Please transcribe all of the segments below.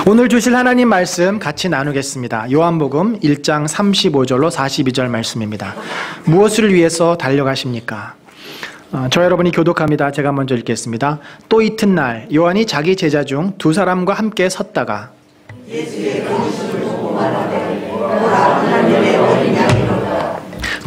오늘 주실 하나님 말씀 같이 나누겠습니다. 요한복음 1장 35절로 42절 말씀입니다. 무엇을 위해서 달려가십니까? 저 여러분이 교독합니다. 제가 먼저 읽겠습니다. 또 이튿날 요한이 자기 제자 중 두 사람과 함께 섰다가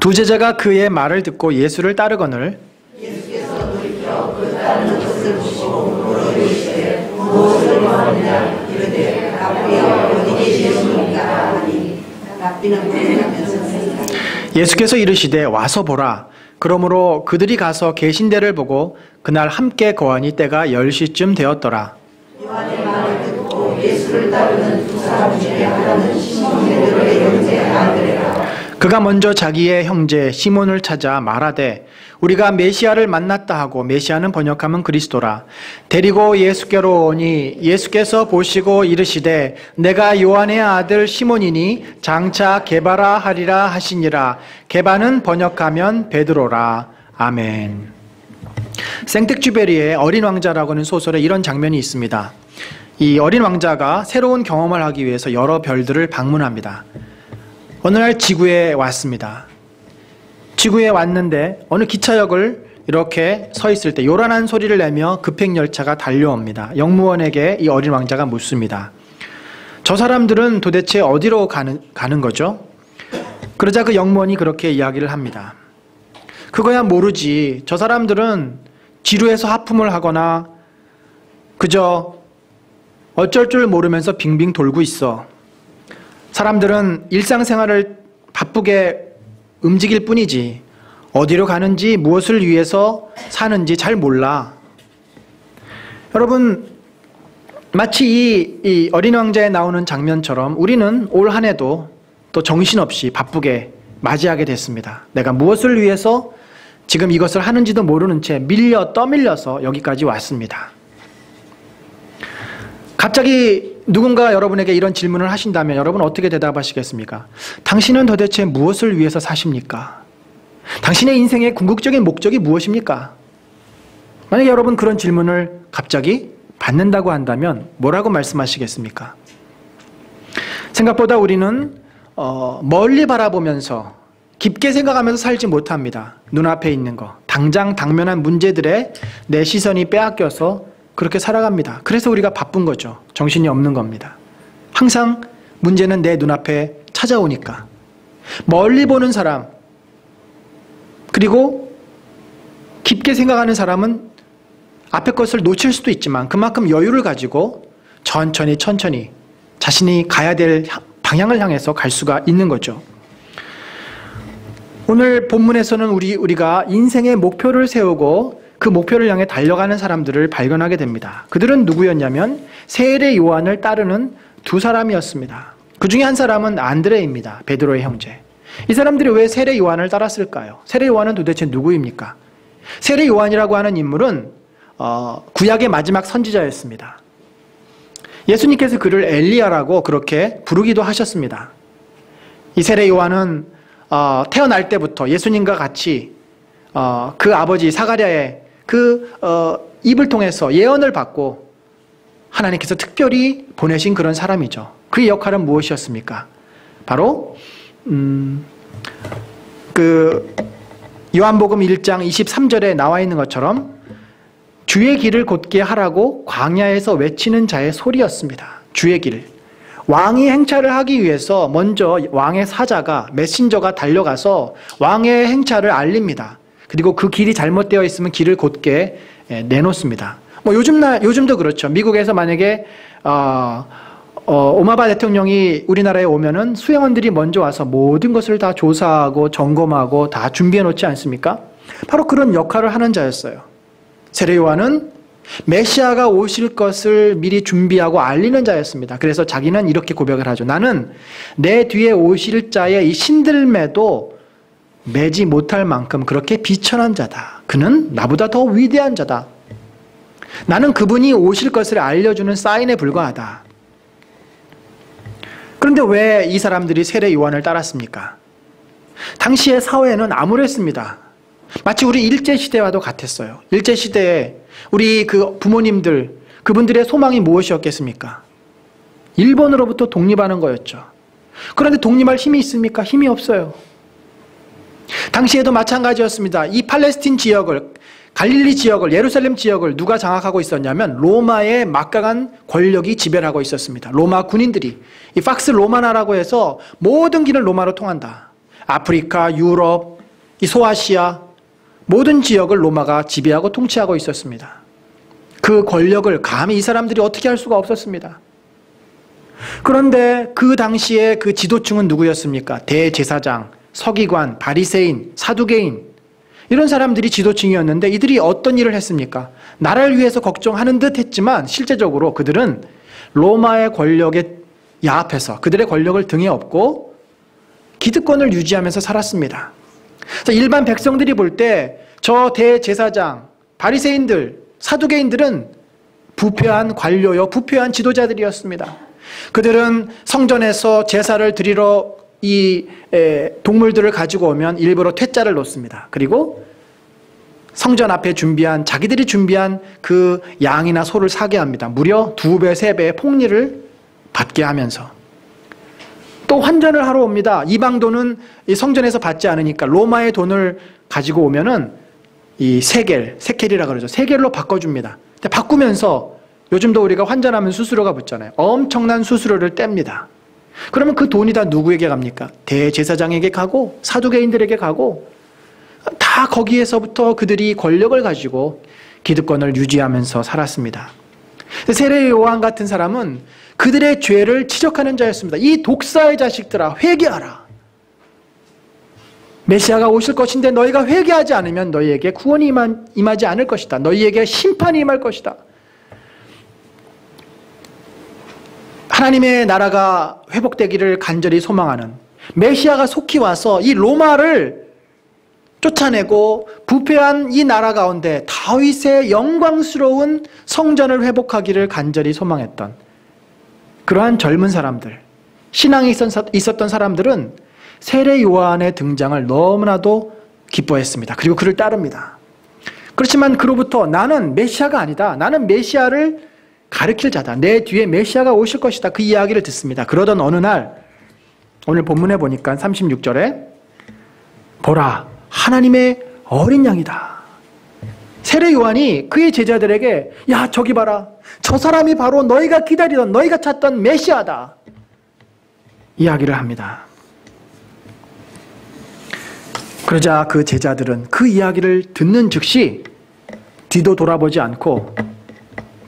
두 제자가 그의 말을 듣고 예수를 따르거늘 예수께서 돌이켜 그 따르는 것을 보시고 물어주시되 무엇을 원하느냐 이르되 rabbi여 어디 계시옵니까 하니 rabbi는 물으면서 예수께서 이르시되 와서 보라. 그러므로 그들이 가서 계신 데를 보고 그날 함께 거하니 때가 10시쯤 되었더라. 요한의 말을 듣고 예수를 따르는 두 사람 중에 하나는 시몬 베드로의 형제 안드레라. 그가 먼저 자기의 형제 시몬을 찾아 말하되 우리가 메시아를 만났다 하고, 메시아는 번역하면 그리스도라. 데리고 예수께로 오니 예수께서 보시고 이르시되 내가 요한의 아들 시몬이니 장차 게바라 하리라 하시니라. 게바는 번역하면 베드로라. 아멘. 생텍쥐베리의 어린 왕자라고 하는 소설에 이런 장면이 있습니다. 이 어린 왕자가 새로운 경험을 하기 위해서 여러 별들을 방문합니다. 어느 날 지구에 왔습니다. 지구에 왔는데 어느 기차역을 이렇게 서 있을 때 요란한 소리를 내며 급행열차가 달려옵니다. 역무원에게 이 어린 왕자가 묻습니다. 저 사람들은 도대체 어디로 가는 거죠? 그러자 그 역무원이 그렇게 이야기를 합니다. 그거야 모르지. 저 사람들은 지루해서 하품을 하거나 그저 어쩔 줄 모르면서 빙빙 돌고 있어. 사람들은 일상생활을 바쁘게 움직일 뿐이지 어디로 가는지 무엇을 위해서 사는지 잘 몰라. 여러분, 마치 이 어린 왕자에 나오는 장면처럼 우리는 올 한 해도 또 정신없이 바쁘게 맞이하게 됐습니다. 내가 무엇을 위해서 지금 이것을 하는지도 모르는 채 떠밀려서 여기까지 왔습니다. 갑자기 누군가 여러분에게 이런 질문을 하신다면 여러분 어떻게 대답하시겠습니까? 당신은 도대체 무엇을 위해서 사십니까? 당신의 인생의 궁극적인 목적이 무엇입니까? 만약에 여러분 그런 질문을 갑자기 받는다고 한다면 뭐라고 말씀하시겠습니까? 생각보다 우리는 멀리 바라보면서 깊게 생각하면서 살지 못합니다. 눈앞에 있는 거, 당장 당면한 문제들에 내 시선이 빼앗겨서 그렇게 살아갑니다. 그래서 우리가 바쁜 거죠. 정신이 없는 겁니다. 항상 문제는 내 눈앞에 찾아오니까. 멀리 보는 사람, 그리고 깊게 생각하는 사람은 앞에 것을 놓칠 수도 있지만 그만큼 여유를 가지고 천천히 자신이 가야 될 방향을 향해서 갈 수가 있는 거죠. 오늘 본문에서는 우리가 인생의 목표를 세우고 그 목표를 향해 달려가는 사람들을 발견하게 됩니다. 그들은 누구였냐면 세례 요한을 따르는 두 사람이었습니다. 그 중에 한 사람은 안드레입니다. 베드로의 형제. 이 사람들이 왜 세례 요한을 따랐을까요? 세례 요한은 도대체 누구입니까? 세례 요한이라고 하는 인물은 구약의 마지막 선지자였습니다. 예수님께서 그를 엘리야라고 그렇게 부르기도 하셨습니다. 이 세례 요한은 태어날 때부터 예수님과 같이 그 아버지 사가랴의 입을 통해서 예언을 받고 하나님께서 특별히 보내신 그런 사람이죠. 그의 역할은 무엇이었습니까? 바로 요한복음 1장 23절에 나와 있는 것처럼 주의 길을 곧게 하라고 광야에서 외치는 자의 소리였습니다. 주의 길. 왕이 행차를 하기 위해서 먼저 왕의 사자가, 메신저가 달려가서 왕의 행차를 알립니다. 그리고 그 길이 잘못되어 있으면 길을 곧게 내놓습니다. 요즘도 그렇죠. 미국에서 만약에 오바마 대통령이 우리나라에 오면은 수행원들이 먼저 와서 모든 것을 다 조사하고 점검하고 다 준비해 놓지 않습니까? 바로 그런 역할을 하는 자였어요. 세례 요한은 메시아가 오실 것을 미리 준비하고 알리는 자였습니다. 그래서 자기는 이렇게 고백을 하죠. 나는 내 뒤에 오실 자의 이 신들매도 매지 못할 만큼 그렇게 비천한 자다. 그는 나보다 더 위대한 자다. 나는 그분이 오실 것을 알려주는 사인에 불과하다. 그런데 왜 이 사람들이 세례 요한을 따랐습니까? 당시의 사회는 암울했습니다. 마치 우리 일제시대와도 같았어요. 일제시대에 우리 그 부모님들, 그분들의 소망이 무엇이었겠습니까? 일본으로부터 독립하는 거였죠. 그런데 독립할 힘이 있습니까? 힘이 없어요. 당시에도 마찬가지였습니다. 이 팔레스틴 지역을, 갈릴리 지역을, 예루살렘 지역을 누가 장악하고 있었냐면 로마의 막강한 권력이 지배를 하고 있었습니다. 로마 군인들이, 이 팍스 로마나라고 해서 모든 길을 로마로 통한다. 아프리카, 유럽, 이 소아시아 모든 지역을 로마가 지배하고 통치하고 있었습니다. 그 권력을 감히 이 사람들이 어떻게 할 수가 없었습니다. 그런데 그 당시에 그 지도층은 누구였습니까? 대제사장, 서기관, 바리새인, 사두개인, 이런 사람들이 지도층이었는데 이들이 어떤 일을 했습니까? 나라를 위해서 걱정하는 듯 했지만 실제적으로 그들은 로마의 권력에 야합해서 그들의 권력을 등에 업고 기득권을 유지하면서 살았습니다. 그래서 일반 백성들이 볼 때 저 대제사장, 바리새인들, 사두개인들은 부패한 관료요, 부패한 지도자들이었습니다. 그들은 성전에서 제사를 드리러 이 동물들을 가지고 오면 일부러 퇴짜를 놓습니다. 그리고 성전 앞에 자기들이 준비한 그 양이나 소를 사게 합니다. 무려 2배, 3배의 폭리를 받게 하면서 또 환전을 하러 옵니다. 이방 돈은 이 성전에서 받지 않으니까 로마의 돈을 가지고 오면은 이 세겔이라 그러죠. 세겔로 바꿔줍니다. 근데 바꾸면서 요즘도 우리가 환전하면 수수료가 붙잖아요. 엄청난 수수료를 뗍니다. 그러면 그 돈이 다 누구에게 갑니까? 대제사장에게 가고 사두개인들에게 가고 다 거기에서부터 그들이 권력을 가지고 기득권을 유지하면서 살았습니다. 세례 요한 같은 사람은 그들의 죄를 지적하는 자였습니다. 이 독사의 자식들아, 회개하라. 메시아가 오실 것인데 너희가 회개하지 않으면 너희에게 구원이 임하지 않을 것이다. 너희에게 심판이 임할 것이다. 하나님의 나라가 회복되기를 간절히 소망하는 메시아가 속히 와서 이 로마를 쫓아내고 부패한 이 나라 가운데 다윗의 영광스러운 성전을 회복하기를 간절히 소망했던 그러한 젊은 사람들, 신앙이 있었던 사람들은 세례 요한의 등장을 너무나도 기뻐했습니다. 그리고 그를 따릅니다. 그렇지만 그로부터 나는 메시아가 아니다. 나는 메시아를 가르칠 자다. 내 뒤에 메시아가 오실 것이다. 그 이야기를 듣습니다. 그러던 어느 날 오늘 본문에 보니까 36절에 보라, 하나님의 어린 양이다. 세례 요한이 그의 제자들에게 야, 저기 봐라. 저 사람이 바로 너희가 기다리던, 너희가 찾던 메시아다. 이야기를 합니다. 그러자 그 제자들은 그 이야기를 듣는 즉시 뒤도 돌아보지 않고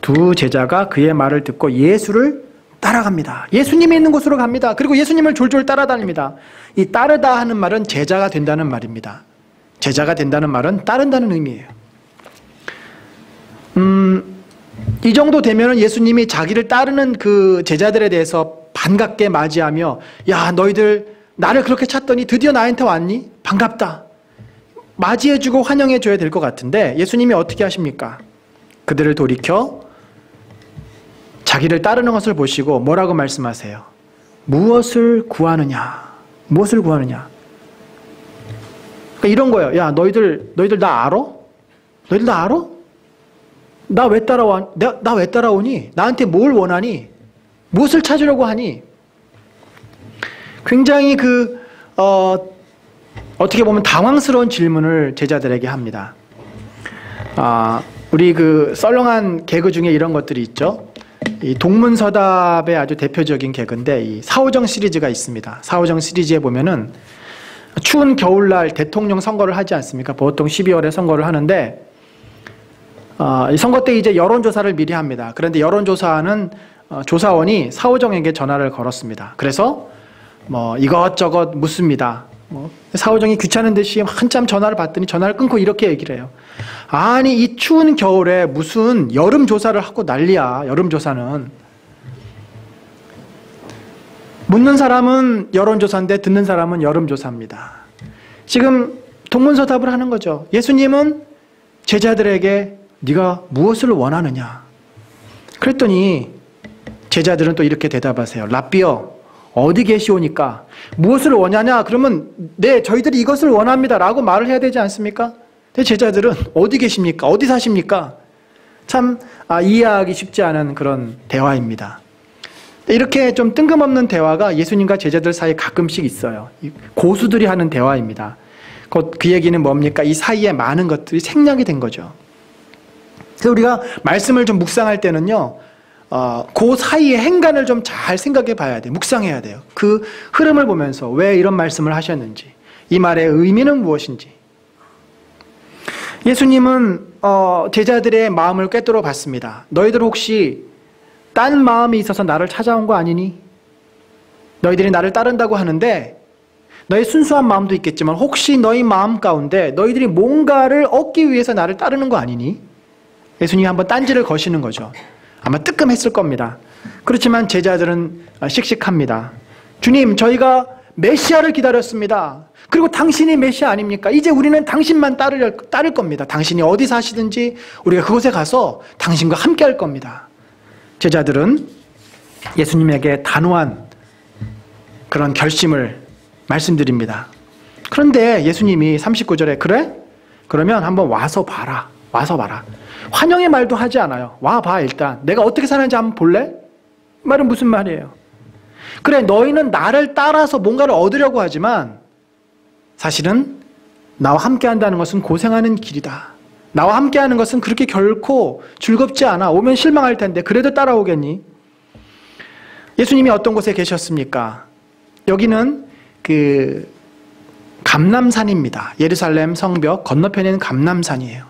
두 제자가 그의 말을 듣고 예수를 따라갑니다. 예수님이 있는 곳으로 갑니다. 그리고 예수님을 졸졸 따라다닙니다. 이 따르다 하는 말은 제자가 된다는 말입니다. 제자가 된다는 말은 따른다는 의미예요. 이 정도 되면 예수님이 자기를 따르는 그 제자들에 대해서 반갑게 맞이하며 야, 너희들 나를 그렇게 찾더니 드디어 나한테 왔니? 반갑다. 맞이해주고 환영해줘야 될 것 같은데 예수님이 어떻게 하십니까? 그들을 돌이켜 자기를 따르는 것을 보시고 뭐라고 말씀하세요? 무엇을 구하느냐? 무엇을 구하느냐? 그러니까 이런 거예요. 야, 너희들 나 알아? 너희들 나 알아? 나 왜 따라와? 나 왜 따라오니? 나한테 뭘 원하니? 무엇을 찾으려고 하니? 굉장히 어떻게 보면 당황스러운 질문을 제자들에게 합니다. 우리 그 썰렁한 개그 중에 이런 것들이 있죠. 이 동문서답의 아주 대표적인 개그인데 이 사오정 시리즈가 있습니다. 사오정 시리즈에 보면은 추운 겨울날 대통령 선거를 하지 않습니까? 보통 12월에 선거를 하는데 이 선거 때 이제 여론조사를 미리 합니다. 그런데 여론조사하는 조사원이 사오정에게 전화를 걸었습니다. 그래서 뭐 이것저것 묻습니다. 사오정이 귀찮은 듯이 한참 전화를 받더니 전화를 끊고 이렇게 얘기를 해요. 아니, 이 추운 겨울에 무슨 여름조사를 하고 난리야. 여름조사는. 묻는 사람은 여론조사인데 듣는 사람은 여름조사입니다. 지금 동문서답을 하는 거죠. 예수님은 제자들에게 네가 무엇을 원하느냐? 그랬더니 제자들은 또 이렇게 대답하세요. 랍비여, 어디 계시오니까? 무엇을 원하냐? 그러면 네, 저희들이 이것을 원합니다 라고 말을 해야 되지 않습니까? 근데 제자들은 어디 계십니까? 어디 사십니까? 참 이해하기 쉽지 않은 그런 대화입니다. 이렇게 좀 뜬금없는 대화가 예수님과 제자들 사이에 가끔씩 있어요. 고수들이 하는 대화입니다. 곧 그 얘기는 뭡니까? 이 사이에 많은 것들이 생략이 된 거죠. 그래서 우리가 말씀을 좀 묵상할 때는요, 그 사이의 행간을 좀 잘 생각해 봐야 돼요. 묵상해야 돼요. 그 흐름을 보면서 왜 이런 말씀을 하셨는지, 이 말의 의미는 무엇인지. 예수님은 제자들의 마음을 꿰뚫어 봤습니다. 너희들 혹시 딴 마음이 있어서 나를 찾아온 거 아니니? 너희들이 나를 따른다고 하는데 너희 순수한 마음도 있겠지만 혹시 너희 마음 가운데 너희들이 뭔가를 얻기 위해서 나를 따르는 거 아니니? 예수님이 한번 딴지를 거시는 거죠. 아마 뜨끔했을 겁니다. 그렇지만 제자들은 씩씩합니다. 주님, 저희가 메시아를 기다렸습니다. 그리고 당신이 메시아 아닙니까? 이제 우리는 당신만 따를 겁니다. 당신이 어디 사시든지 우리가 그곳에 가서 당신과 함께 할 겁니다. 제자들은 예수님에게 단호한 그런 결심을 말씀드립니다. 그런데 예수님이 39절에 그래? 그러면 한번 와서 봐라. 와서 봐라. 환영의 말도 하지 않아요. 와봐 일단. 내가 어떻게 사는지 한번 볼래? 이 말은 무슨 말이에요? 그래, 너희는 나를 따라서 뭔가를 얻으려고 하지만 사실은 나와 함께 한다는 것은 고생하는 길이다. 나와 함께 하는 것은 그렇게 결코 즐겁지 않아. 오면 실망할 텐데 그래도 따라오겠니? 예수님이 어떤 곳에 계셨습니까? 여기는 그 감람산입니다. 예루살렘 성벽 건너편에는 감람산이에요.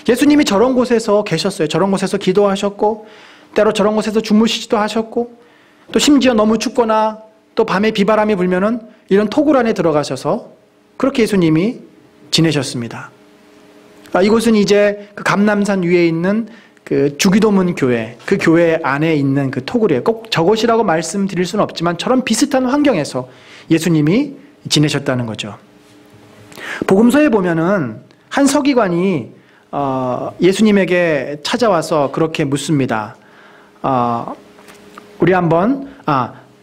예수님이 저런 곳에서 계셨어요. 저런 곳에서 기도하셨고 때로 저런 곳에서 주무시지도 하셨고 또 심지어 너무 춥거나 또 밤에 비바람이 불면은 이런 토굴 안에 들어가셔서 그렇게 예수님이 지내셨습니다. 이곳은 이제 그 감람산 위에 있는 그 주기도문 교회, 그 교회 안에 있는 그 토굴이에요. 꼭 저곳이라고 말씀드릴 수는 없지만 저런 비슷한 환경에서 예수님이 지내셨다는 거죠. 복음서에 보면은 한 서기관이 예수님에게 찾아와서 그렇게 묻습니다. 우리 한번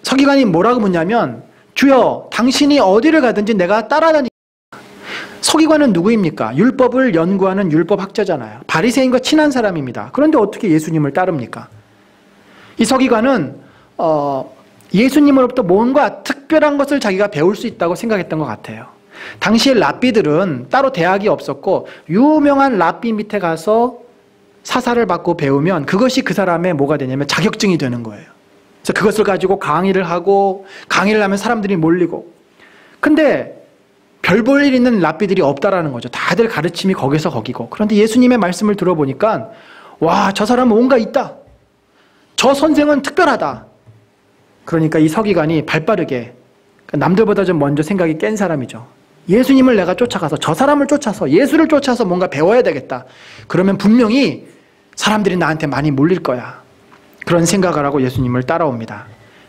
서기관이 뭐라고 묻냐면 주여 당신이 어디를 가든지 내가 따라다니. 서기관은 누구입니까? 율법을 연구하는 율법학자잖아요. 바리새인과 친한 사람입니다. 그런데 어떻게 예수님을 따릅니까? 이 서기관은 예수님으로부터 뭔가 특별한 것을 자기가 배울 수 있다고 생각했던 것 같아요. 당시에 랍비들은 따로 대학이 없었고 유명한 랍비 밑에 가서 사사를 받고 배우면 그것이 그 사람의 뭐가 되냐면 자격증이 되는 거예요. 그래서 그것을 가지고 강의를 하고 강의를 하면 사람들이 몰리고. 근데 별 볼 일 있는 랍비들이 없다라는 거죠. 다들 가르침이 거기서 거기고. 그런데 예수님의 말씀을 들어보니까 와, 저 사람은 뭔가 있다. 저 선생은 특별하다. 그러니까 이 서기관이 발빠르게 남들보다 좀 먼저 생각이 깬 사람이죠. 예수님을 내가 쫓아가서 저 사람을 쫓아서 예수를 쫓아서 뭔가 배워야 되겠다. 그러면 분명히 사람들이 나한테 많이 몰릴 거야. 그런 생각을 하고 예수님을 따라옵니다.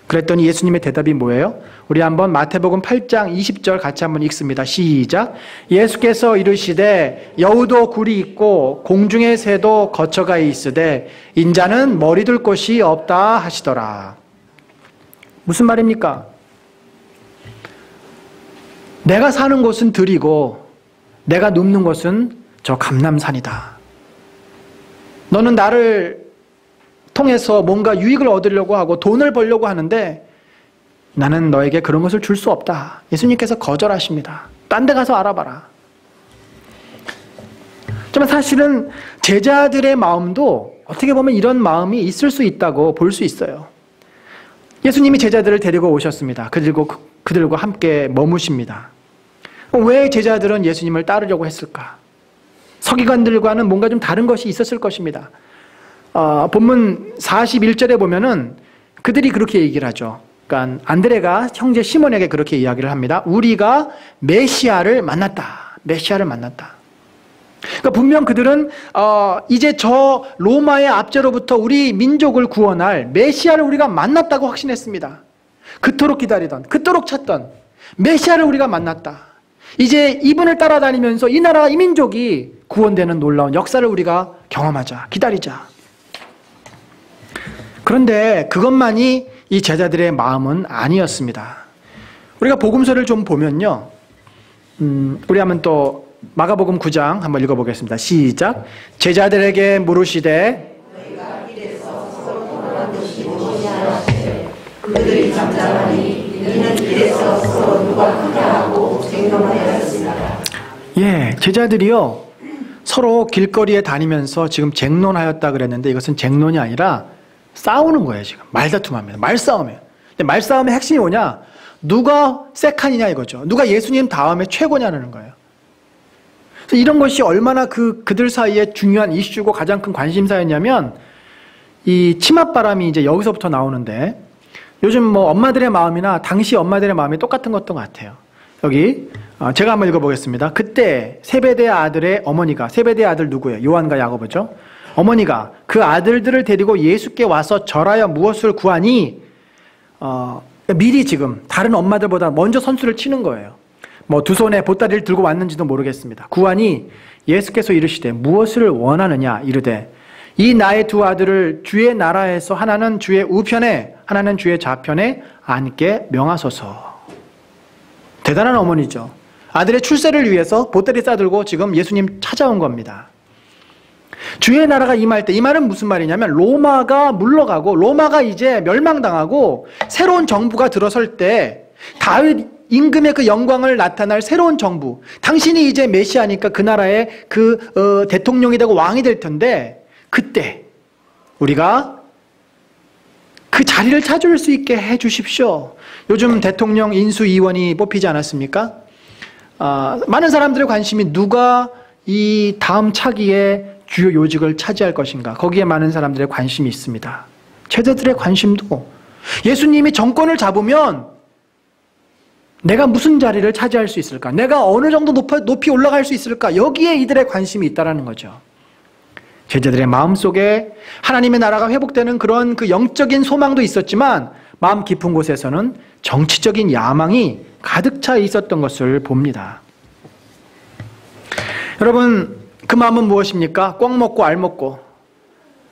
그랬더니 예수님의 대답이 뭐예요? 우리 한번 마태복음 8장 20절 같이 한번 읽습니다. 시작. 예수께서 이르시되 여우도 굴이 있고 공중의 새도 거처가 있으되 인자는 머리 둘 곳이 없다 하시더라. 무슨 말입니까? 내가 사는 곳은 들이고 내가 눕는 곳은 저 감람산이다. 너는 나를 통해서 뭔가 유익을 얻으려고 하고 돈을 벌려고 하는데 나는 너에게 그런 것을 줄 수 없다. 예수님께서 거절하십니다. 딴 데 가서 알아봐라. 정말 사실은 제자들의 마음도 어떻게 보면 이런 마음이 있을 수 있다고 볼 수 있어요. 예수님이 제자들을 데리고 오셨습니다. 그들과 함께 머무십니다. 왜 제자들은 예수님을 따르려고 했을까? 서기관들과는 뭔가 좀 다른 것이 있었을 것입니다. 본문 41절에 보면은 그들이 그렇게 얘기를 하죠. 그러니까 안드레가 형제 시몬에게 그렇게 이야기를 합니다. 우리가 메시아를 만났다. 메시아를 만났다. 그러니까 분명 그들은 이제 저 로마의 압제로부터 우리 민족을 구원할 메시아를 우리가 만났다고 확신했습니다. 그토록 기다리던, 그토록 찾던 메시아를 우리가 만났다. 이제 이분을 따라다니면서 이 나라, 이 민족이 구원되는 놀라운 역사를 우리가 경험하자, 기다리자. 그런데 그것만이 이 제자들의 마음은 아니었습니다. 우리가 복음서를 좀 보면요. 우리 한번 또 마가복음 9장 한번 읽어보겠습니다. 시작. 제자들에게 물으시되 그들이 잠잠하니 이는 길에서 서로 누가 크게 하고 쟁론하였습니다. 예, 제자들이요 서로 길거리에 다니면서 지금 쟁론하였다 그랬는데 이것은 쟁론이 아니라 싸우는 거예요. 지금 말다툼합니다. 말싸움이에요. 근데 말싸움의 핵심이 뭐냐? 누가 세칸이냐 이거죠. 누가 예수님 다음에 최고냐는 거예요. 그래서 이런 것이 얼마나 그들 사이에 중요한 이슈고 가장 큰 관심사였냐면 이 치맛바람이 이제 여기서부터 나오는데 요즘 뭐 엄마들의 마음이나 당시 엄마들의 마음이 똑같은 것도 같아요. 여기 제가 한번 읽어보겠습니다. 그때 세베대 아들의 어머니가, 세베대 아들 누구예요? 요한과 야고보죠. 어머니가 그 아들들을 데리고 예수께 와서 절하여 무엇을 구하니 미리 지금 다른 엄마들보다 먼저 선수를 치는 거예요. 뭐 두 손에 보따리를 들고 왔는지도 모르겠습니다. 구하니 예수께서 이르시되 무엇을 원하느냐 이르되 이 나의 두 아들을 주의 나라에서 하나는 주의 우편에 하나는 주의 좌편에 앉게 명하소서. 대단한 어머니죠. 아들의 출세를 위해서 보따리 싸들고 지금 예수님 찾아온 겁니다. 주의 나라가 임할 때, 이 말은 무슨 말이냐면 로마가 물러가고 로마가 이제 멸망당하고 새로운 정부가 들어설 때 다윗 임금의 그 영광을 나타날 새로운 정부, 당신이 이제 메시아니까 그 나라의 대통령이 되고 왕이 될 텐데 그때 우리가 그 자리를 찾을 수 있게 해 주십시오. 요즘 대통령 인수위원이 뽑히지 않았습니까? 많은 사람들의 관심이 누가 이 다음 차기에 주요 요직을 차지할 것인가, 거기에 많은 사람들의 관심이 있습니다. 제자들의 관심도 예수님이 정권을 잡으면 내가 무슨 자리를 차지할 수 있을까, 내가 어느 정도 높이 올라갈 수 있을까, 여기에 이들의 관심이 있다라는 거죠. 제자들의 마음속에 하나님의 나라가 회복되는 그런 그 영적인 소망도 있었지만 마음 깊은 곳에서는 정치적인 야망이 가득 차 있었던 것을 봅니다. 여러분, 그 마음은 무엇입니까? 꽉 먹고 알 먹고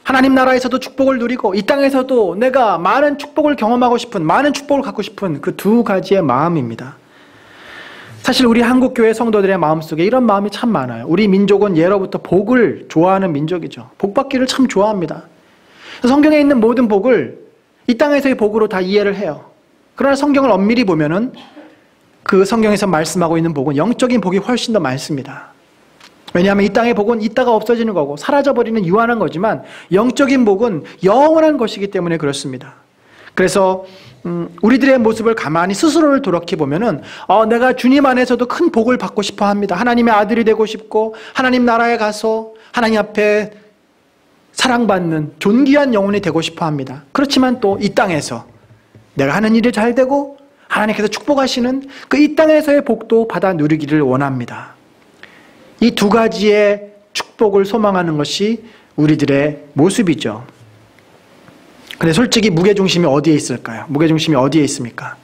하나님 나라에서도 축복을 누리고 이 땅에서도 내가 많은 축복을 경험하고 싶은, 많은 축복을 갖고 싶은 그 두 가지의 마음입니다. 사실 우리 한국교회 성도들의 마음속에 이런 마음이 참 많아요. 우리 민족은 예로부터 복을 좋아하는 민족이죠. 복 받기를 참 좋아합니다. 성경에 있는 모든 복을 이 땅에서의 복으로 다 이해를 해요. 그러나 성경을 엄밀히 보면은 그 성경에서 말씀하고 있는 복은 영적인 복이 훨씬 더 많습니다. 왜냐하면 이 땅의 복은 있다가 없어지는 거고 사라져버리는 유한한 거지만 영적인 복은 영원한 것이기 때문에 그렇습니다. 그래서 우리들의 모습을 가만히 스스로를 돌이켜보면은 내가 주님 안에서도 큰 복을 받고 싶어 합니다. 하나님의 아들이 되고 싶고 하나님 나라에 가서 하나님 앞에 사랑받는 존귀한 영혼이 되고 싶어 합니다. 그렇지만 또 이 땅에서 내가 하는 일이 잘 되고 하나님께서 축복하시는 그 이 땅에서의 복도 받아 누리기를 원합니다. 이 두 가지의 축복을 소망하는 것이 우리들의 모습이죠. 근데 솔직히 무게중심이 어디에 있을까요? 무게중심이 어디에 있습니까?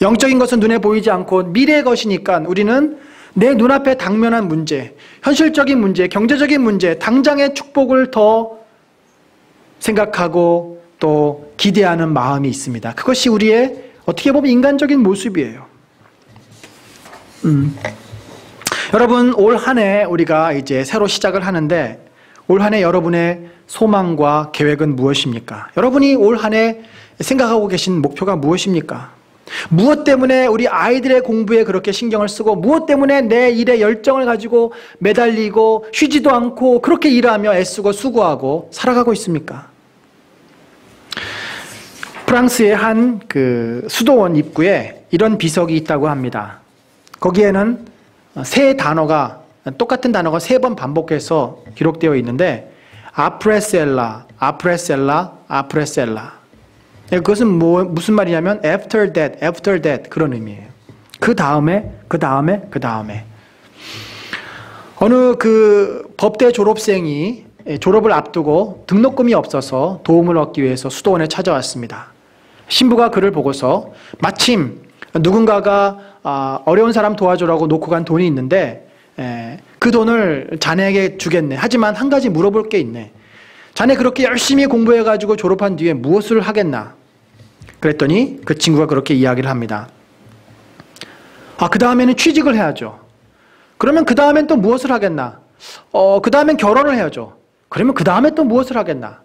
영적인 것은 눈에 보이지 않고 미래의 것이니까 우리는 내 눈앞에 당면한 문제, 현실적인 문제, 경제적인 문제, 당장의 축복을 더 생각하고 또 기대하는 마음이 있습니다. 그것이 우리의 어떻게 보면 인간적인 모습이에요. 여러분, 올 한 해 우리가 이제 새로 시작을 하는데 올 한 해 여러분의 소망과 계획은 무엇입니까? 여러분이 올 한 해 생각하고 계신 목표가 무엇입니까? 무엇 때문에 우리 아이들의 공부에 그렇게 신경을 쓰고 무엇 때문에 내 일에 열정을 가지고 매달리고 쉬지도 않고 그렇게 일하며 애쓰고 수고하고 살아가고 있습니까? 프랑스의 한 그 수도원 입구에 이런 비석이 있다고 합니다. 거기에는 세 단어가, 똑같은 단어가 3번 반복해서 기록되어 있는데 아프레셀라, 아프레셀라, 아프레셀라. 그것은 무슨 말이냐면 after that 그런 의미예요. 그 다음에 어느 그 법대 졸업생이 졸업을 앞두고 등록금이 없어서 도움을 얻기 위해서 수도원에 찾아왔습니다. 신부가 그를 보고서 마침 누군가가 어려운 사람 도와주라고 놓고 간 돈이 있는데 그 돈을 자네에게 주겠네. 하지만 한 가지 물어볼 게 있네. 자네 그렇게 열심히 공부해가지고 졸업한 뒤에 무엇을 하겠나? 그랬더니 그 친구가 그렇게 이야기를 합니다. 그 다음에는 취직을 해야죠. 그러면 그 다음엔 또 무엇을 하겠나? 그 다음엔 결혼을 해야죠. 그러면 그 다음에 또 무엇을 하겠나?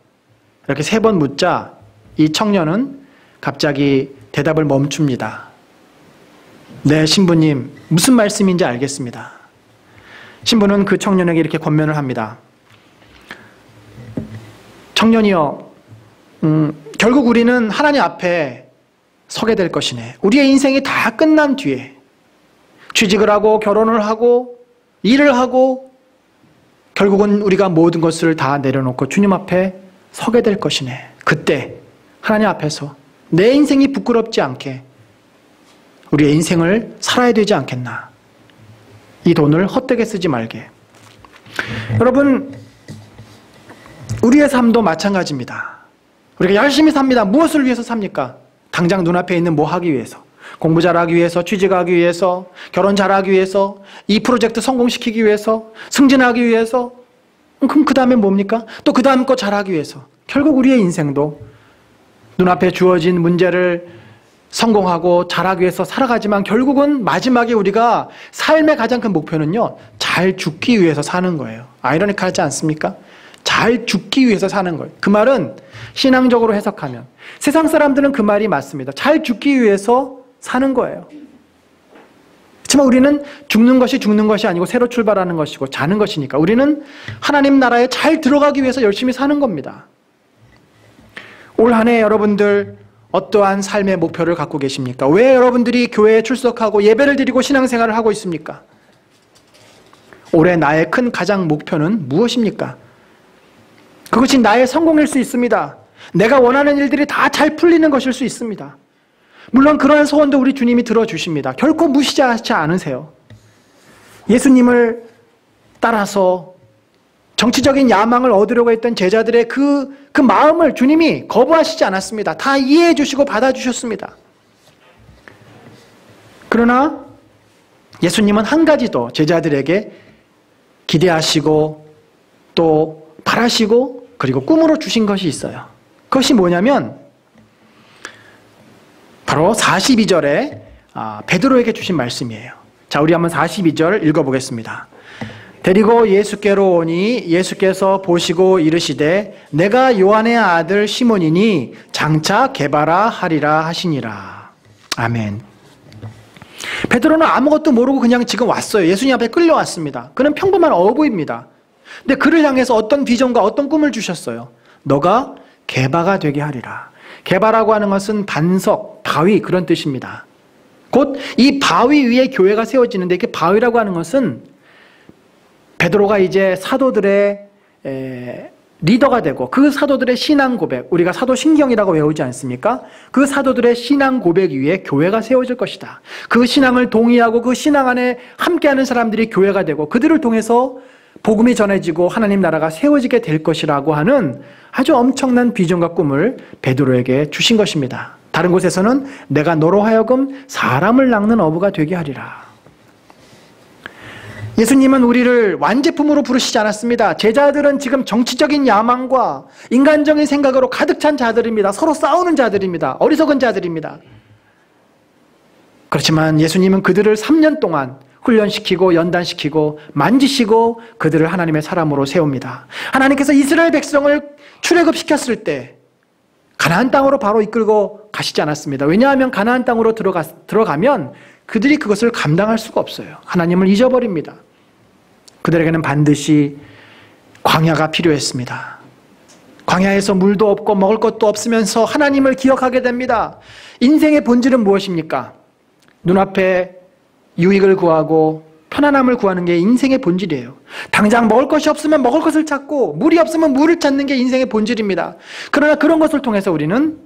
이렇게 3번 묻자 이 청년은 갑자기 대답을 멈춥니다. 네, 신부님, 무슨 말씀인지 알겠습니다. 신부는 그 청년에게 이렇게 권면을 합니다. 청년이여, 결국 우리는 하나님 앞에 서게 될 것이네. 우리의 인생이 다 끝난 뒤에 취직을 하고 결혼을 하고 일을 하고 결국은 우리가 모든 것을 다 내려놓고 주님 앞에 서게 될 것이네. 그때 하나님 앞에서 내 인생이 부끄럽지 않게 우리의 인생을 살아야 되지 않겠나. 이 돈을 헛되게 쓰지 말게. 여러분, 우리의 삶도 마찬가지입니다. 우리가 열심히 삽니다. 무엇을 위해서 삽니까? 당장 눈앞에 있는 뭐 하기 위해서, 공부 잘하기 위해서, 취직하기 위해서, 결혼 잘하기 위해서, 이 프로젝트 성공시키기 위해서, 승진하기 위해서. 그럼 그 다음에 뭡니까? 또 그 다음 거 잘하기 위해서. 결국 우리의 인생도 눈앞에 주어진 문제를 성공하고 잘하기 위해서 살아가지만 결국은 마지막에 우리가 삶의 가장 큰 목표는요, 잘 죽기 위해서 사는 거예요. 아이러니하지 않습니까? 잘 죽기 위해서 사는 거예요. 그 말은 신앙적으로 해석하면 세상 사람들은 그 말이 맞습니다. 잘 죽기 위해서 사는 거예요. 그렇지만 우리는 죽는 것이 아니고 새로 출발하는 것이고 자는 것이니까 우리는 하나님 나라에 잘 들어가기 위해서 열심히 사는 겁니다. 올 한 해 여러분들 어떠한 삶의 목표를 갖고 계십니까? 왜 여러분들이 교회에 출석하고 예배를 드리고 신앙생활을 하고 있습니까? 올해 나의 큰 가장 목표는 무엇입니까? 그것이 나의 성공일 수 있습니다. 내가 원하는 일들이 다 잘 풀리는 것일 수 있습니다. 물론 그러한 소원도 우리 주님이 들어주십니다. 결코 무시하지 않으세요. 예수님을 따라서 정치적인 야망을 얻으려고 했던 제자들의 그 마음을 주님이 거부하시지 않았습니다. 다 이해해 주시고 받아주셨습니다. 그러나 예수님은 한 가지 더 제자들에게 기대하시고 또 바라시고 그리고 꿈으로 주신 것이 있어요. 그것이 뭐냐면 바로 42절에 베드로에게 주신 말씀이에요. 자, 우리 한번 42절 읽어보겠습니다. 데리고 예수께로 오니 예수께서 보시고 이르시되 내가 요한의 아들 시몬이니 장차 게바라 하리라 하시니라. 아멘. 베드로는 아무것도 모르고 그냥 지금 왔어요. 예수님 앞에 끌려왔습니다. 그는 평범한 어부입니다. 근데 그를 향해서 어떤 비전과 어떤 꿈을 주셨어요. 너가 게바가 되게 하리라. 게바라고 하는 것은 반석, 바위 그런 뜻입니다. 곧 이 바위 위에 교회가 세워지는데 이게 바위라고 하는 것은 베드로가 이제 사도들의 리더가 되고 그 사도들의 신앙 고백, 우리가 사도신경이라고 외우지 않습니까? 그 사도들의 신앙 고백 위에 교회가 세워질 것이다. 그 신앙을 동의하고 그 신앙 안에 함께하는 사람들이 교회가 되고 그들을 통해서 복음이 전해지고 하나님 나라가 세워지게 될 것이라고 하는 아주 엄청난 비전과 꿈을 베드로에게 주신 것입니다. 다른 곳에서는 내가 너로 하여금 사람을 낚는 어부가 되게 하리라. 예수님은 우리를 완제품으로 부르시지 않았습니다. 제자들은 지금 정치적인 야망과 인간적인 생각으로 가득 찬 자들입니다. 서로 싸우는 자들입니다. 어리석은 자들입니다. 그렇지만 예수님은 그들을 3년 동안 훈련시키고 연단시키고 만지시고 그들을 하나님의 사람으로 세웁니다. 하나님께서 이스라엘 백성을 출애굽시켰을 때 가나안 땅으로 바로 이끌고 가시지 않았습니다. 왜냐하면 가나안 땅으로 들어가면 그들이 그것을 감당할 수가 없어요. 하나님을 잊어버립니다. 그들에게는 반드시 광야가 필요했습니다. 광야에서 물도 없고 먹을 것도 없으면서 하나님을 기억하게 됩니다. 인생의 본질은 무엇입니까? 눈앞에 유익을 구하고 편안함을 구하는 게 인생의 본질이에요. 당장 먹을 것이 없으면 먹을 것을 찾고 물이 없으면 물을 찾는 게 인생의 본질입니다. 그러나 그런 것을 통해서 우리는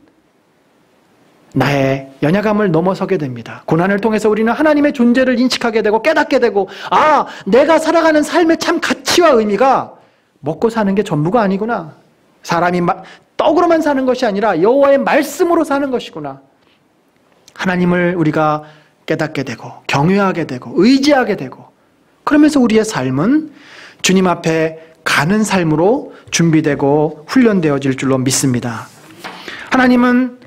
나의 연약함을 넘어서게 됩니다. 고난을 통해서 우리는 하나님의 존재를 인식하게 되고 깨닫게 되고 내가 살아가는 삶의 참 가치와 의미가 먹고 사는 게 전부가 아니구나. 사람이 떡으로만 사는 것이 아니라 여호와의 말씀으로 사는 것이구나. 하나님을 우리가 깨닫게 되고 경외하게 되고 의지하게 되고 그러면서 우리의 삶은 주님 앞에 가는 삶으로 준비되고 훈련되어질 줄로 믿습니다. 하나님은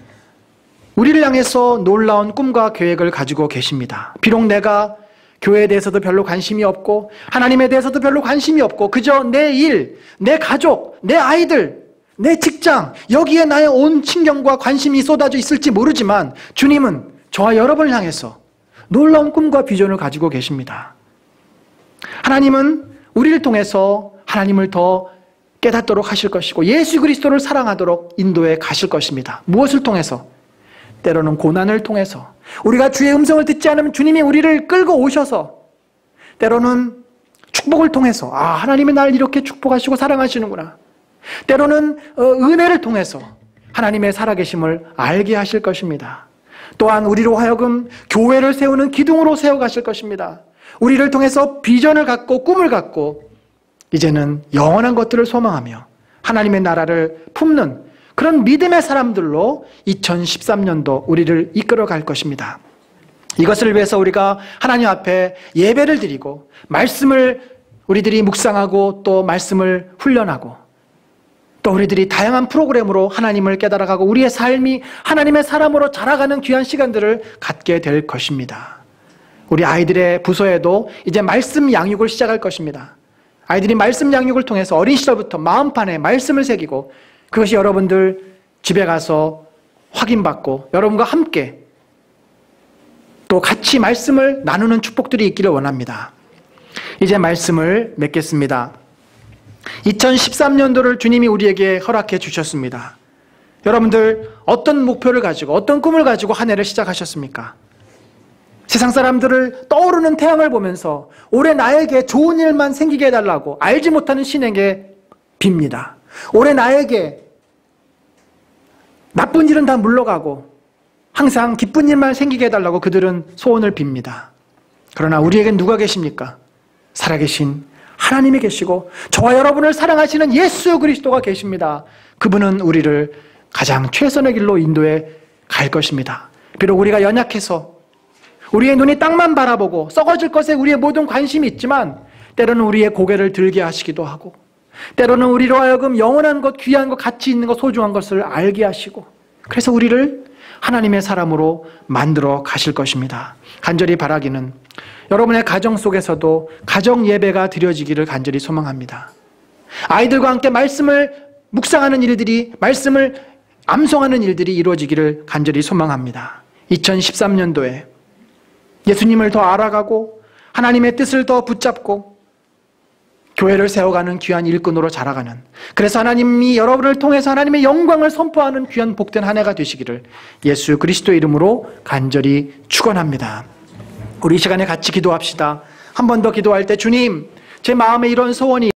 우리를 향해서 놀라운 꿈과 계획을 가지고 계십니다. 비록 내가 교회에 대해서도 별로 관심이 없고 하나님에 대해서도 별로 관심이 없고 그저 내 일, 내 가족, 내 아이들, 내 직장, 여기에 나의 온 신경과 관심이 쏟아져 있을지 모르지만 주님은 저와 여러분을 향해서 놀라운 꿈과 비전을 가지고 계십니다. 하나님은 우리를 통해서 하나님을 더 깨닫도록 하실 것이고 예수 그리스도를 사랑하도록 인도해 가실 것입니다. 무엇을 통해서? 때로는 고난을 통해서, 우리가 주의 음성을 듣지 않으면 주님이 우리를 끌고 오셔서, 때로는 축복을 통해서 하나님이 나를 이렇게 축복하시고 사랑하시는구나. 때로는 은혜를 통해서 하나님의 살아계심을 알게 하실 것입니다. 또한 우리로 하여금 교회를 세우는 기둥으로 세워가실 것입니다. 우리를 통해서 비전을 갖고 꿈을 갖고 이제는 영원한 것들을 소망하며 하나님의 나라를 품는 그런 믿음의 사람들로 2013년도 우리를 이끌어갈 것입니다. 이것을 위해서 우리가 하나님 앞에 예배를 드리고 말씀을 우리들이 묵상하고 또 말씀을 훈련하고 또 우리들이 다양한 프로그램으로 하나님을 깨달아가고 우리의 삶이 하나님의 사람으로 자라가는 귀한 시간들을 갖게 될 것입니다. 우리 아이들의 부서에도 이제 말씀 양육을 시작할 것입니다. 아이들이 말씀 양육을 통해서 어린 시절부터 마음판에 말씀을 새기고 그것이 여러분들 집에 가서 확인받고 여러분과 함께 또 같이 말씀을 나누는 축복들이 있기를 원합니다. 이제 말씀을 맺겠습니다. 2013년도를 주님이 우리에게 허락해 주셨습니다. 여러분들 어떤 목표를 가지고 어떤 꿈을 가지고 한 해를 시작하셨습니까? 세상 사람들을 떠오르는 태양을 보면서 올해 나에게 좋은 일만 생기게 해달라고 알지 못하는 신에게 빕니다. 올해 나에게 나쁜 일은 다 물러가고 항상 기쁜 일만 생기게 해달라고 그들은 소원을 빕니다. 그러나 우리에겐 누가 계십니까? 살아계신 하나님이 계시고 저와 여러분을 사랑하시는 예수 그리스도가 계십니다. 그분은 우리를 가장 최선의 길로 인도해 갈 것입니다. 비록 우리가 연약해서 우리의 눈이 땅만 바라보고 썩어질 것에 우리의 모든 관심이 있지만 때로는 우리의 고개를 들게 하시기도 하고 때로는 우리로 하여금 영원한 것, 귀한 것, 가치 있는 것, 소중한 것을 알게 하시고 그래서 우리를 하나님의 사람으로 만들어 가실 것입니다. 간절히 바라기는 여러분의 가정 속에서도 가정 예배가 드려지기를 간절히 소망합니다. 아이들과 함께 말씀을 묵상하는 일들이, 말씀을 암송하는 일들이 이루어지기를 간절히 소망합니다. 2013년도에 예수님을 더 알아가고 하나님의 뜻을 더 붙잡고 교회를 세워가는 귀한 일꾼으로 자라가는, 그래서 하나님이 여러분을 통해서 하나님의 영광을 선포하는 귀한 복된 한 해가 되시기를 예수 그리스도의 이름으로 간절히 축원합니다. 우리 이 시간에 같이 기도합시다. 한 번 더 기도할 때 주님, 제 마음에 이런 소원이